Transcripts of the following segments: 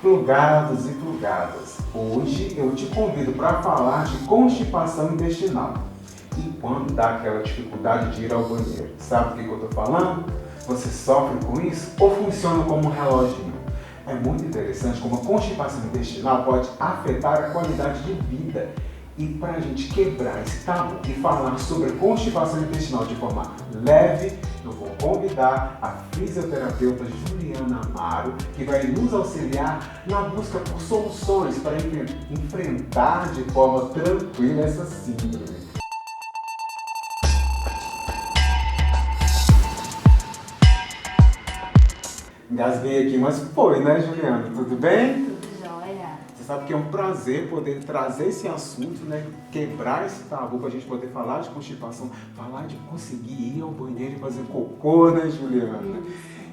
Plugados e plugadas, hoje eu te convido para falar de constipação intestinal. E quando dá aquela dificuldade de ir ao banheiro, sabe o que eu estou falando? Você sofre com isso ou funciona como um reloginho? É muito interessante como a constipação intestinal pode afetar a qualidade de vida. E para a gente quebrar esse tabu e falar sobre a constipação intestinal de forma leve, eu vou convidar a fisioterapeuta Juliana Amaro, que vai nos auxiliar na busca por soluções para enfrentar de forma tranquila essa síndrome. Engasguei aqui, mas foi, né, Juliana? Tudo bem? Tudo jóia. Você sabe que é um prazer poder trazer esse assunto, né? Quebrar esse tabu para a gente poder falar de constipação, falar de conseguir ir ao banheiro e fazer cocô, né, Juliana?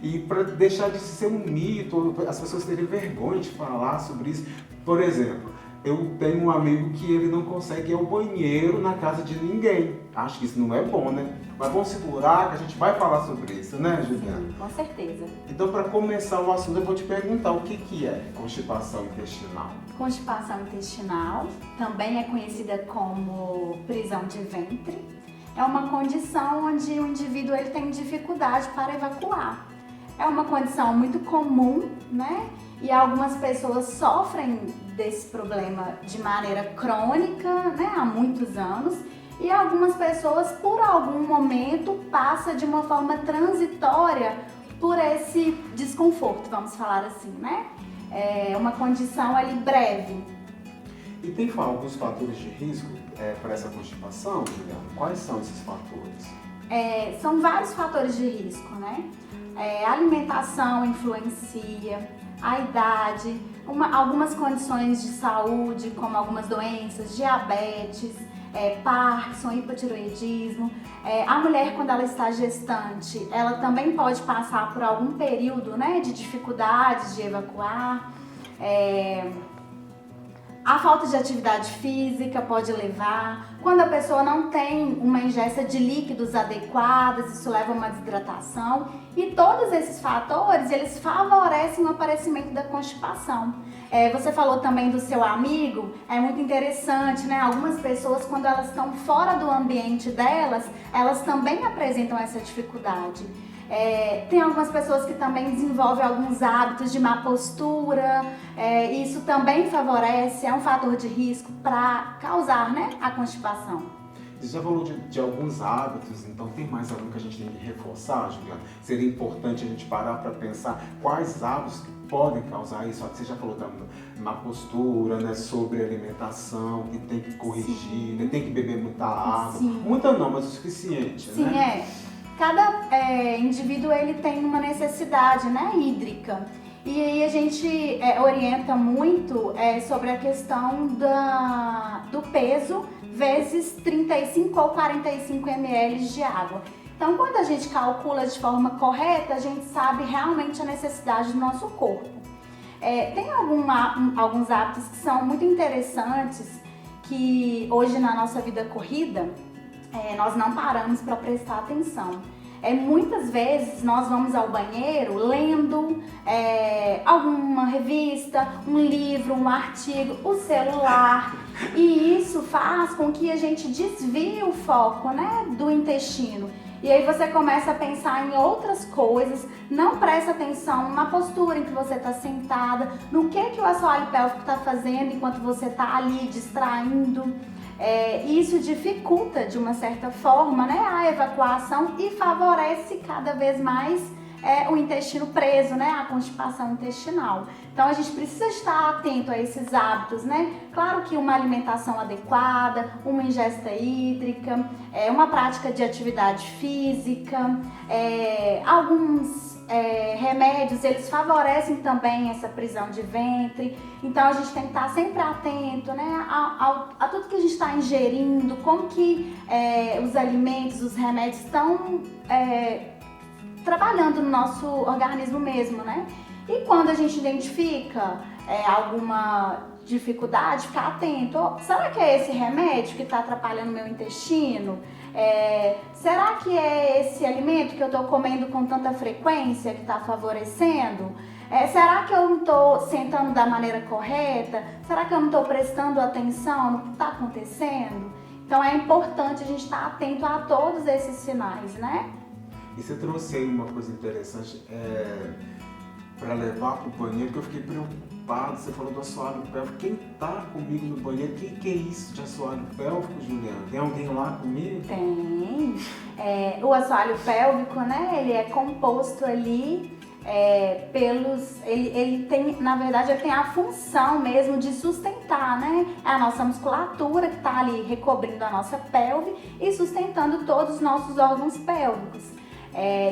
E para deixar de ser um mito, as pessoas terem vergonha de falar sobre isso. Por exemplo, eu tenho um amigo que ele não consegue ir ao banheiro na casa de ninguém. Acho que isso não é bom, né? Mas vamos segurar que a gente vai falar sobre isso, né, Juliana? Com certeza. Então, para começar o assunto, eu vou te perguntar o que é constipação intestinal. Constipação intestinal também é conhecida como prisão de ventre. É uma condição onde o indivíduo ele tem dificuldade para evacuar. É uma condição muito comum, né? E algumas pessoas sofrem desse problema de maneira crônica, né? Há muitos anos. E algumas pessoas, por algum momento, passam de uma forma transitória por esse desconforto, vamos falar assim, né? É uma condição ali breve. E tem alguns fatores de risco para essa constipação, Juliana? Quais são esses fatores? São vários fatores de risco, né? A alimentação influencia, a idade, algumas condições de saúde, como algumas doenças, diabetes, Parkinson, hipotireoidismo. A mulher, quando ela está gestante, ela também pode passar por algum período, né, de dificuldades de evacuar. A falta de atividade física pode levar. Quando a pessoa não tem uma ingesta de líquidos adequadas, isso leva a uma desidratação. E todos esses fatores, eles favorecem o aparecimento da constipação. Você falou também do seu amigo, é muito interessante, né? Algumas pessoas, quando elas estão fora do ambiente delas, elas também apresentam essa dificuldade. Tem algumas pessoas que também desenvolvem alguns hábitos de má postura, isso também favorece, é um fator de risco para causar, né, a constipação. Você já falou de alguns hábitos, então tem mais algum que a gente tem que reforçar, Juliana? Seria importante a gente parar para pensar quais hábitos que podem causar isso. Você já falou da má postura, né, sobre alimentação, que tem que corrigir, né, tem que beber muita água. Sim. Muita não, mas o suficiente, Sim, né? Cada indivíduo ele tem uma necessidade, né, hídrica. E aí a gente orienta muito sobre a questão do peso vezes 35 ou 45 ml de água. Então, quando a gente calcula de forma correta, a gente sabe realmente a necessidade do nosso corpo. Tem alguns hábitos que são muito interessantes, que hoje na nossa vida corrida, nós não paramos para prestar atenção. Muitas vezes nós vamos ao banheiro lendo alguma revista, um livro, um artigo, o celular, e isso faz com que a gente desvie o foco, né, do intestino. E aí você começa a pensar em outras coisas, não presta atenção na postura em que você está sentada, no que o assoalho pélvico está fazendo enquanto você está ali distraindo. Isso dificulta de uma certa forma, né, a evacuação e favorece cada vez mais o intestino preso, né, a constipação intestinal. Então a gente precisa estar atento a esses hábitos, né? Claro que uma alimentação adequada, uma ingesta hídrica, uma prática de atividade física, alguns remédios, eles favorecem também essa prisão de ventre. Então a gente tem que estar sempre atento, né, a tudo que a gente está ingerindo, como que os alimentos, os remédios estão trabalhando no nosso organismo mesmo, né? E quando a gente identifica alguma dificuldade, ficar atento. Será que é esse remédio que está atrapalhando meu intestino? Será que é esse alimento que eu estou comendo com tanta frequência que está favorecendo? Será que eu não estou sentando da maneira correta? Será que eu não estou prestando atenção no que está acontecendo? Então é importante a gente estar atento a todos esses sinais, né? E você trouxe aí uma coisa interessante para levar para o banheiro, que eu fiquei preocupado. Você falou do assoalho pélvico. Quem está comigo no banheiro, o que é isso de assoalho pélvico, Juliana? Tem alguém lá comigo? Tem. O assoalho pélvico, né? Ele é composto ali ele tem, na verdade, ele tem a função mesmo de sustentar, né? É a nossa musculatura que está ali recobrindo a nossa pelve e sustentando todos os nossos órgãos pélvicos.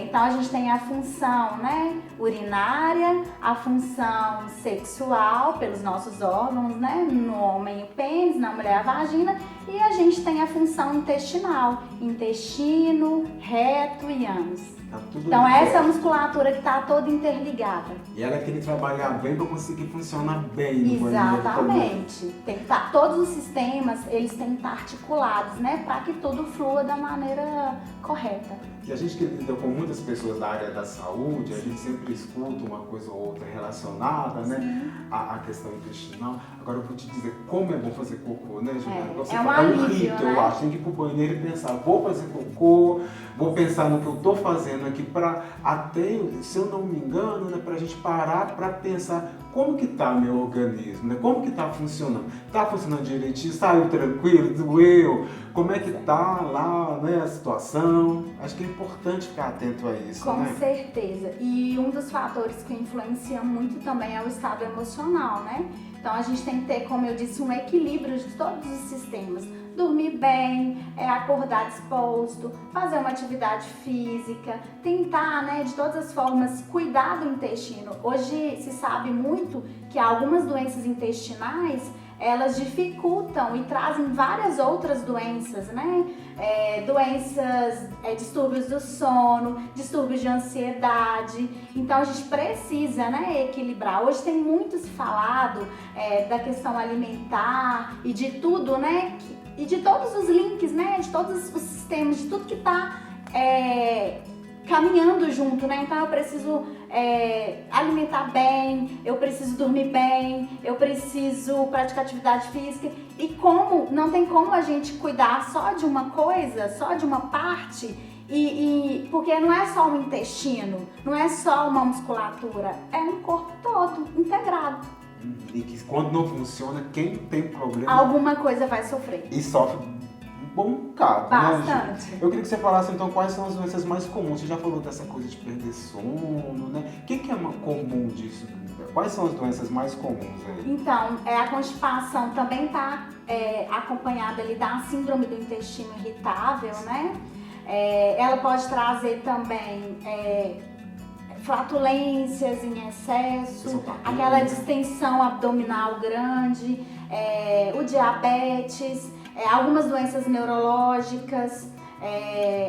Então a gente tem a função, né, urinária, a função sexual pelos nossos órgãos, né, no homem o pênis, na mulher a vagina, e a gente tem a função intestinal, intestino, reto e ânus. Tá tudo então ligado. essa musculatura que está toda interligada. E ela tem que trabalhar bem para conseguir funcionar bem no banheiro. Exatamente. Tem que estar, todos os sistemas, eles têm que estar articulados, né, para que tudo flua da maneira correta. E a gente que lida com muitas pessoas da área da saúde, a gente sempre escuta uma coisa ou outra relacionada, né, à questão intestinal. Agora eu vou te dizer como é bom fazer cocô, né, Juliana? É um alívio, rito, né? eu acho. Tem que ir pro banheiro e pensar, vou fazer cocô, vou pensar no que eu tô fazendo aqui para até, se eu não me engano, né, pra gente parar para pensar como que tá meu organismo, né? Como que tá funcionando? Tá funcionando direitinho? Saiu tranquilo? Doeu? Como é que tá lá, né, a situação? Acho que é importante ficar atento a isso, Com né? certeza. E um dos fatores que influencia muito também é o estado emocional, né? Então a gente tem que ter, como eu disse, um equilíbrio de todos os sistemas. Dormir bem, acordar disposto, fazer uma atividade física, tentar, né, de todas as formas, cuidar do intestino. Hoje se sabe muito que algumas doenças intestinais, elas dificultam e trazem várias outras doenças, né? Distúrbios do sono, distúrbios de ansiedade. Então a gente precisa, né, equilibrar. Hoje tem muito se falado da questão alimentar e de tudo, né? E de todos os links, né? De todos os sistemas, de tudo que está caminhando junto, né? Então eu preciso alimentar bem, eu preciso dormir bem, eu preciso praticar atividade física. E não tem como a gente cuidar só de uma coisa, só de uma parte, porque não é só um intestino, não é só uma musculatura, é um corpo todo, integrado. E que quando não funciona, quem tem problema... Alguma coisa vai sofrer. E sofre um bom bocado, bastante. Né, eu queria que você falasse então quais são as doenças mais comuns. Você já falou dessa coisa de perder sono, né? O que é comum disso? Quais são as doenças mais comuns aí? Então, a constipação também está acompanhada ali da síndrome do intestino irritável, né? Ela pode trazer também flatulências em excesso, aquela distensão abdominal grande, o diabetes, algumas doenças neurológicas,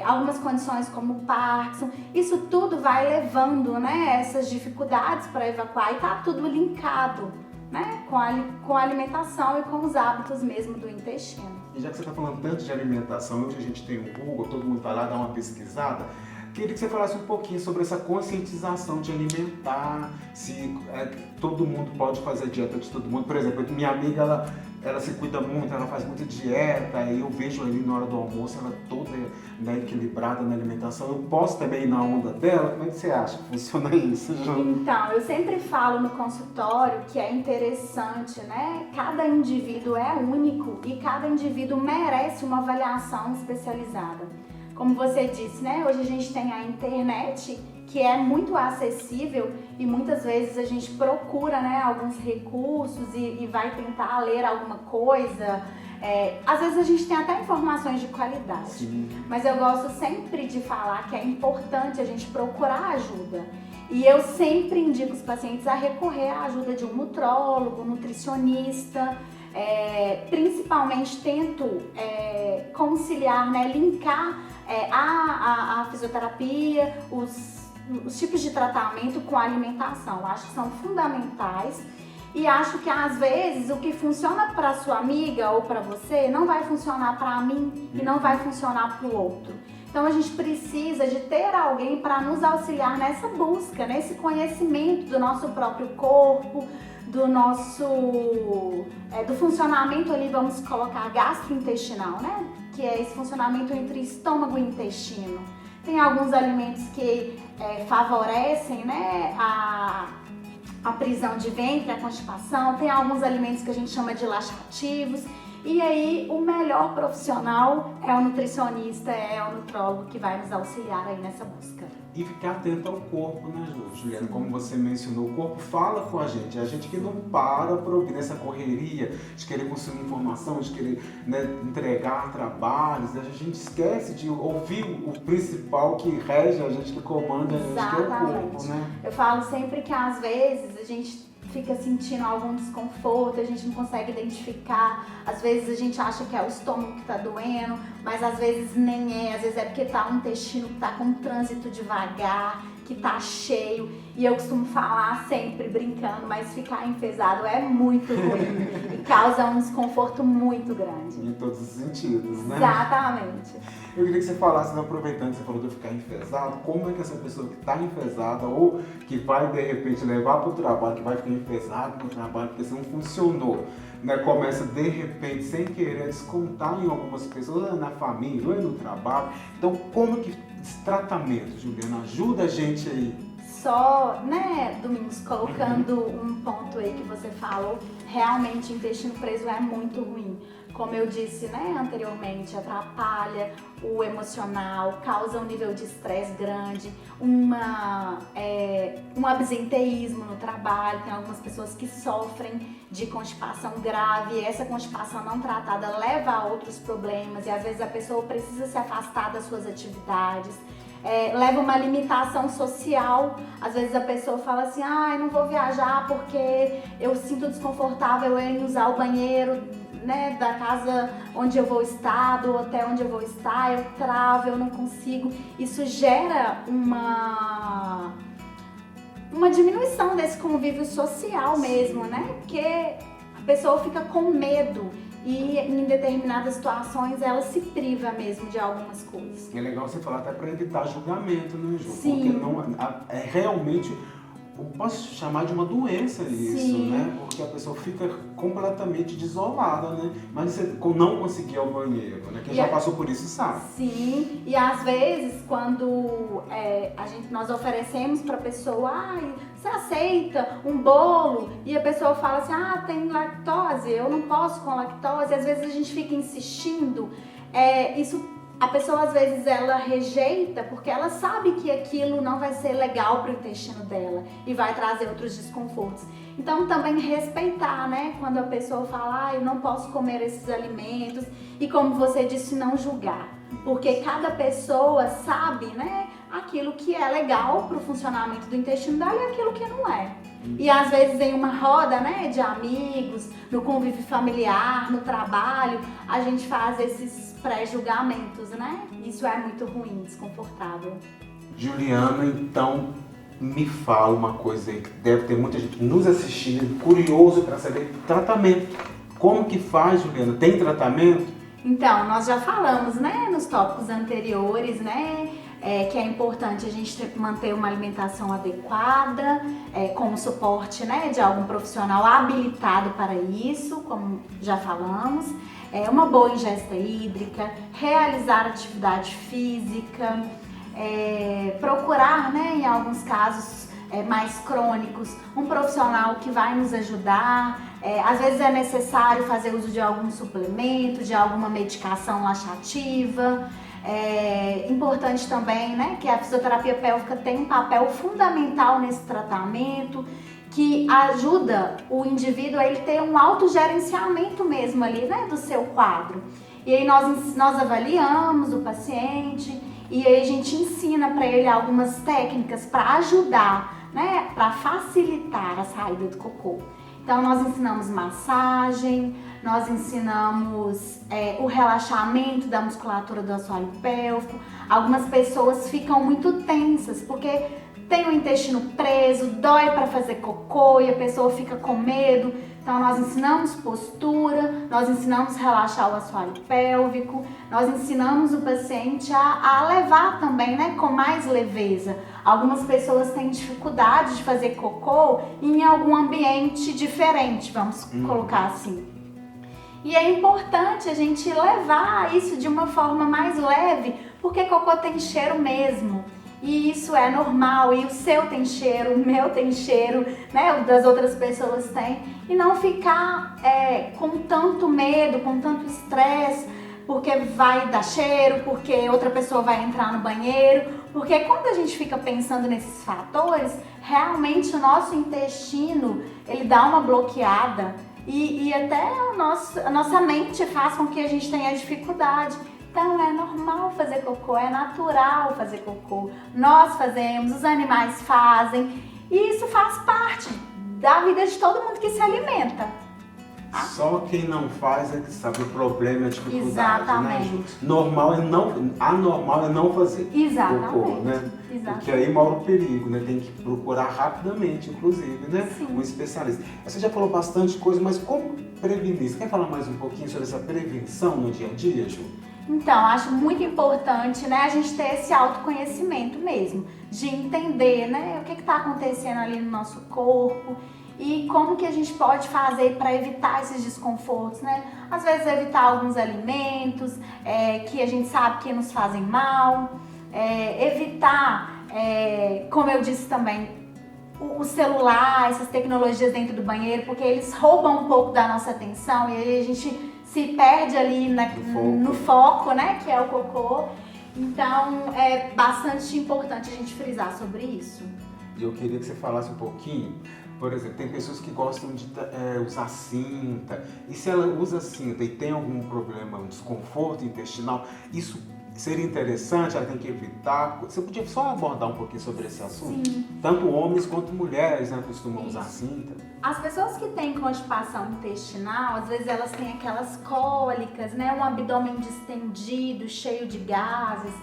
algumas condições como Parkinson. Isso tudo vai levando, né, essas dificuldades para evacuar e tá tudo linkado, né, com a alimentação e com os hábitos mesmo do intestino. E já que você está falando tanto de alimentação, hoje a gente tem o Google, todo mundo vai lá dar uma pesquisada. Queria que você falasse um pouquinho sobre essa conscientização de alimentar, se todo mundo pode fazer dieta de todo mundo. Por exemplo, minha amiga, ela se cuida muito, ela faz muita dieta, e eu vejo ali na hora do almoço, ela toda, né, equilibrada na alimentação. Eu posso também ir na onda dela? Como é que você acha que funciona isso, Ju? Então, eu sempre falo no consultório que é interessante, né? Cada indivíduo é único e cada indivíduo merece uma avaliação especializada. Como você disse, né? Hoje a gente tem a internet, que é muito acessível e muitas vezes a gente procura, né, alguns recursos e vai tentar ler alguma coisa. Às vezes a gente tem até informações de qualidade. Sim. Mas eu gosto sempre de falar que é importante a gente procurar ajuda. E eu sempre indico os pacientes a recorrer à ajuda de um nutrólogo, nutricionista. Principalmente tento conciliar, né, linkar a fisioterapia, os tipos de tratamento com a alimentação. Acho que são fundamentais e acho que às vezes o que funciona para sua amiga ou para você não vai funcionar para mim e não vai funcionar para o outro. Então Então a gente precisa de ter alguém para nos auxiliar nessa busca, nesse conhecimento do nosso próprio corpo, do funcionamento ali, vamos colocar gastrointestinal, né? Que é esse funcionamento entre estômago e intestino. Tem alguns alimentos que favorecem, né, a prisão de ventre, a constipação. Tem alguns alimentos que a gente chama de laxativos. E aí, o melhor profissional é o nutricionista, é o nutrólogo que vai nos auxiliar aí nessa busca. E ficar atento ao corpo, né, Juliana? Como você mencionou, o corpo fala com a gente que não para ouvir nessa correria de querer consumir informação, de querer, né, entregar trabalhos. A gente esquece de ouvir o principal que rege a gente, que comanda a gente, que é o corpo, né? Eu falo sempre que às vezes a gente fica sentindo algum desconforto, a gente não consegue identificar, às vezes a gente acha que é o estômago que tá doendo, mas às vezes nem é, às vezes é porque tá um intestino que tá com um trânsito devagar, que tá cheio, e eu costumo falar sempre brincando, mas ficar enfesado é muito ruim e causa um desconforto muito grande. Em todos os sentidos, né? Exatamente. Eu queria que você falasse, aproveitando que você falou de ficar enfesado, como é que essa pessoa que está enfesada ou que vai de repente levar para o trabalho, que vai ficar enfesado no trabalho porque isso não funcionou, né, começa de repente sem querer descontar em algumas pessoas, na família ou no trabalho. Então, como que esse tratamento, Juliana, ajuda a gente aí? Só, né, Domingos, colocando um ponto aí que você falou, realmente o intestino preso é muito ruim. Como eu disse, né, anteriormente, atrapalha o emocional, causa um nível de estresse grande, um absenteísmo no trabalho. Tem algumas pessoas que sofrem de constipação grave e essa constipação não tratada leva a outros problemas e às vezes a pessoa precisa se afastar das suas atividades. Leva uma limitação social. Às vezes a pessoa fala assim, eu não vou viajar porque eu sinto desconfortável em usar o banheiro, né, da casa onde eu vou estar, do hotel onde eu vou estar, eu travo, eu não consigo. Isso gera uma diminuição desse convívio social mesmo, né? Porque a pessoa fica com medo e em determinadas situações ela se priva mesmo de algumas coisas. É legal você falar até para evitar julgamento, né, Ju? Sim. Porque não, é realmente, eu posso chamar de uma doença isso, Sim. né? Porque a pessoa fica completamente desolada, né? Mas você não conseguir ir ao banheiro, né? Quem já passou por isso sabe. Sim, e às vezes quando nós oferecemos para a pessoa, você aceita um bolo? E a pessoa fala assim, tem lactose, eu não posso com lactose. E às vezes a gente fica insistindo, a pessoa às vezes ela rejeita porque ela sabe que aquilo não vai ser legal para o intestino dela e vai trazer outros desconfortos. Então também respeitar, né? Quando a pessoa fala, eu não posso comer esses alimentos, e como você disse, não julgar. Porque cada pessoa sabe, né, aquilo que é legal para o funcionamento do intestino dela e aquilo que não é. E às vezes em uma roda, né, de amigos, no convívio familiar, no trabalho, a gente faz esses pré-julgamentos, né? Isso é muito ruim, desconfortável. Juliana, então me fala uma coisa aí, que deve ter muita gente nos assistindo, curioso para saber tratamento. Como que faz, Juliana? Tem tratamento? Então, nós já falamos, né, nos tópicos anteriores, né, que é importante a gente manter uma alimentação adequada, com o suporte, né, de algum profissional habilitado para isso, como já falamos, uma boa ingesta hídrica, realizar atividade física, procurar, né, em alguns casos mais crônicos, um profissional que vai nos ajudar. Às vezes é necessário fazer uso de algum suplemento, de alguma medicação laxativa. Importante também, né, que a fisioterapia pélvica tem um papel fundamental nesse tratamento, que ajuda o indivíduo a ele ter um autogerenciamento mesmo ali, né, do seu quadro. E aí nós avaliamos o paciente e aí a gente ensina para ele algumas técnicas para ajudar, né, para facilitar a saída do cocô. Então nós ensinamos massagem, nós ensinamos o relaxamento da musculatura do assoalho pélvico. Algumas pessoas ficam muito tensas porque tem o intestino preso, dói para fazer cocô e a pessoa fica com medo. Então nós ensinamos postura, nós ensinamos relaxar o assoalho pélvico, nós ensinamos o paciente a levar também, né, com mais leveza. Algumas pessoas têm dificuldade de fazer cocô em algum ambiente diferente, vamos colocar assim. E é importante a gente levar isso de uma forma mais leve, porque cocô tem cheiro mesmo. E isso é normal, e o seu tem cheiro, o meu tem cheiro, né? O das outras pessoas tem. E não ficar com tanto medo, com tanto estresse, porque vai dar cheiro, porque outra pessoa vai entrar no banheiro. Porque quando a gente fica pensando nesses fatores, realmente o nosso intestino, ele dá uma bloqueada e até a nossa mente faz com que a gente tenha dificuldade. Então é normal fazer cocô, é natural fazer cocô. Nós fazemos, os animais fazem e isso faz parte da vida de todo mundo que se alimenta. Só quem não faz é que sabe o problema, a dificuldade. Exatamente. Né? Anormal é não fazer. Exatamente. Cocô, né? Exatamente. Porque aí mora o perigo, né? Tem que procurar rapidamente, inclusive, né? Sim. Um especialista. Você já falou bastante coisa, mas como prevenir? Você quer falar mais um pouquinho sobre essa prevenção no dia a dia, Ju? Então, acho muito importante, né, a gente ter esse autoconhecimento mesmo, de entender, né, o que está acontecendo ali no nosso corpo e como que a gente pode fazer para evitar esses desconfortos, né? Às vezes evitar alguns alimentos que a gente sabe que nos fazem mal, evitar, como eu disse também, o celular, essas tecnologias dentro do banheiro, porque eles roubam um pouco da nossa atenção e aí a gente se perde ali no foco, né, que é o cocô. Então é bastante importante a gente frisar sobre isso. E eu queria que você falasse um pouquinho, por exemplo, tem pessoas que gostam de usar cinta, e se ela usa cinta e tem algum problema, um desconforto intestinal, isso seria interessante, ela tem que evitar. Você podia só abordar um pouquinho sobre esse assunto? Sim. Tanto homens quanto mulheres, né, costumam usar cinta. As pessoas que têm constipação intestinal, às vezes elas têm aquelas cólicas, né, um abdômen distendido, cheio de gases.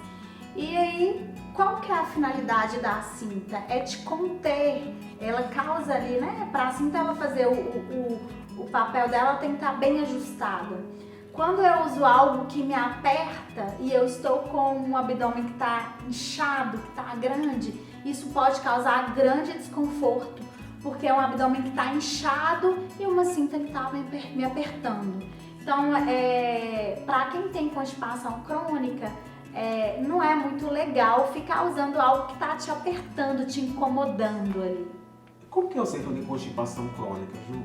E aí, qual que é a finalidade da cinta? É te conter. Ela causa ali, né, para a cinta ela fazer o papel dela, ela tem que estar bem ajustada. Quando eu uso algo que me aperta e eu estou com um abdômen que está inchado, que está grande, isso pode causar grande desconforto, porque é um abdômen que está inchado e uma cinta que está me apertando. Então, para quem tem constipação crônica, não é muito legal ficar usando algo que está te apertando, te incomodando ali. Como que eu sei que eu tenho constipação crônica, Ju?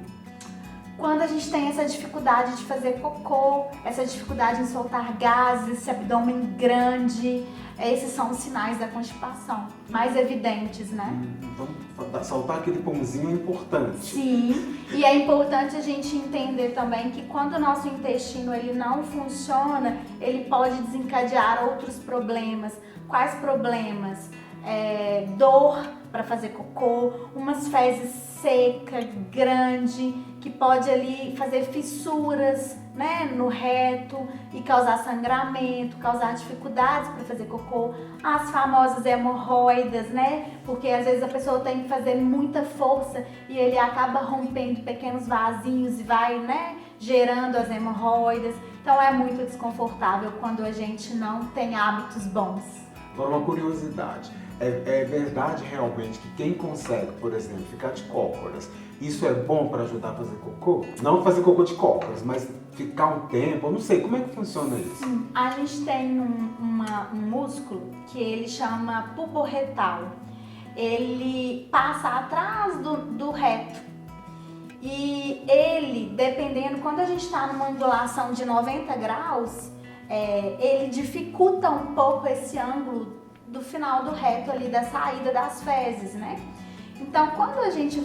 Quando a gente tem essa dificuldade de fazer cocô, essa dificuldade em soltar gases, esse abdômen grande, esses são os sinais da constipação, mais evidentes, né? Então, soltar aquele pãozinho é importante. Sim, e é importante a gente entender também que quando o nosso intestino ele não funciona, ele pode desencadear outros problemas. Quais problemas? Dor para fazer cocô, umas fezes seca, grande, que pode ali fazer fissuras, né, no reto e causar sangramento, causar dificuldades para fazer cocô. As famosas hemorroidas, né, porque às vezes a pessoa tem que fazer muita força e ele acaba rompendo pequenos vasinhos e vai, né, gerando as hemorroidas. Então é muito desconfortável quando a gente não tem hábitos bons. Agora, uma curiosidade. É verdade realmente que quem consegue, por exemplo, ficar de cócoras, isso é bom para ajudar a fazer cocô? Não fazer cocô de cócoras, mas ficar um tempo, eu não sei, como é que funciona isso? Sim, a gente tem um músculo que ele chama puborretal. Ele passa atrás do reto. E ele, dependendo, quando a gente está numa angulação de 90 graus, ele dificulta um pouco esse ângulo do final do reto ali, da saída das fezes, né? Então, quando a gente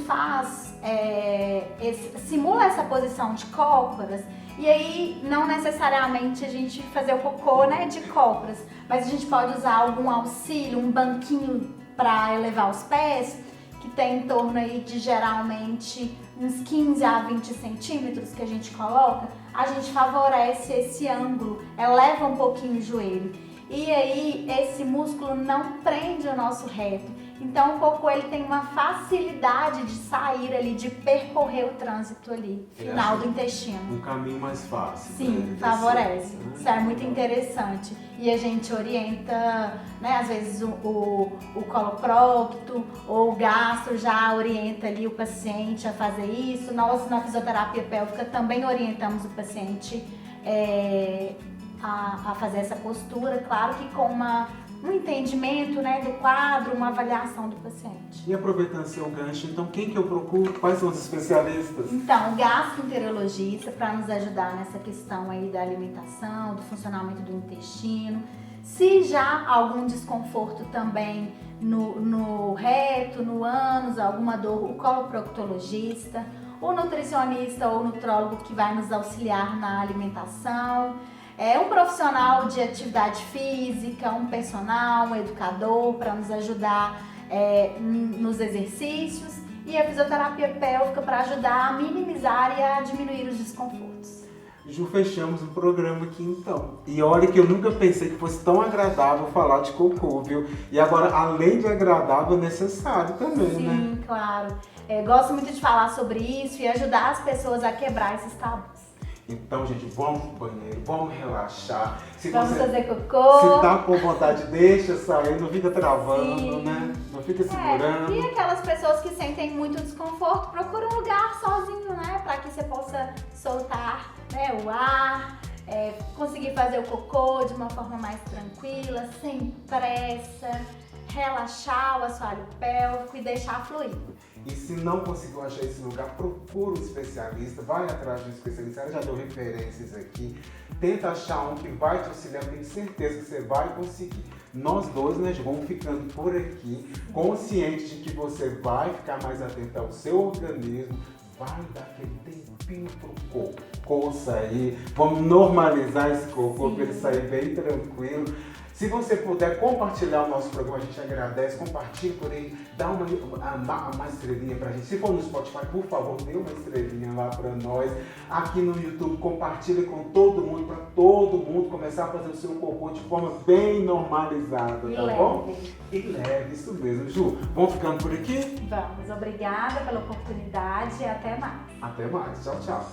simula essa posição de cócoras, e aí não necessariamente a gente fazer o cocô, né, de cócoras, mas a gente pode usar algum auxílio, um banquinho para elevar os pés, que tem em torno aí de geralmente uns 15 a 20 centímetros que a gente coloca, a gente favorece esse ângulo, eleva um pouquinho o joelho. E aí esse músculo não prende o nosso reto, Então o cocô ele tem uma facilidade de sair ali, de percorrer o trânsito ali, final do intestino. Um caminho mais fácil. Sim, né? favorece. Isso é muito interessante. E a gente orienta, né, às vezes o coloprocto ou o gastro já orienta ali o paciente a fazer isso. Nós na fisioterapia pélvica também orientamos o paciente a fazer essa postura, claro que com um entendimento, né, do quadro, uma avaliação do paciente. E aproveitando seu gancho, então quem que eu procuro? Quais são os especialistas? Então, o gastroenterologista para nos ajudar nessa questão aí da alimentação, do funcionamento do intestino. Se já há algum desconforto também no reto, no ânus, alguma dor, o coloproctologista, o nutricionista ou nutrólogo que vai nos auxiliar na alimentação. Um profissional de atividade física, um personal, um educador para nos ajudar nos exercícios e a fisioterapia pélvica para ajudar a minimizar e a diminuir os desconfortos. Ju, fechamos o programa aqui então. E olha que eu nunca pensei que fosse tão agradável falar de cocô, viu? E agora, além de agradável, é necessário também, né? Sim, claro. Gosto muito de falar sobre isso e ajudar as pessoas a quebrar esses tabus. Então, gente, vamos pro banheiro, vamos relaxar. Vamos fazer cocô. Se tá com vontade, deixa sair, não fica travando, Sim. né? Não fica segurando. E aquelas pessoas que sentem muito desconforto, procura um lugar sozinho, né? Para que você possa soltar, né, o ar, conseguir fazer o cocô de uma forma mais tranquila, sem pressa, relaxar o assoalho pélvico e deixar fluir. E se não conseguiu achar esse lugar, procura um especialista, vai atrás de um especialista, ela já deu referências aqui. Tenta achar um que vai te auxiliar, tenho certeza que você vai conseguir. Nós dois, né, vamos ficando por aqui, conscientes de que você vai ficar mais atento ao seu organismo, vai dar aquele tempinho pro cocô sair, vamos normalizar esse cocô para ele sair bem tranquilo. Se você puder compartilhar o nosso programa, a gente agradece, compartilhe por aí, dá uma estrelinha pra gente. Se for no Spotify, por favor, dê uma estrelinha lá pra nós. Aqui no YouTube, compartilhe com todo mundo, pra todo mundo começar a fazer o seu cocô de forma bem normalizada, tá bom? E leve, isso mesmo. Ju, vamos ficando por aqui? Vamos, obrigada pela oportunidade e até mais. Até mais, tchau, tchau.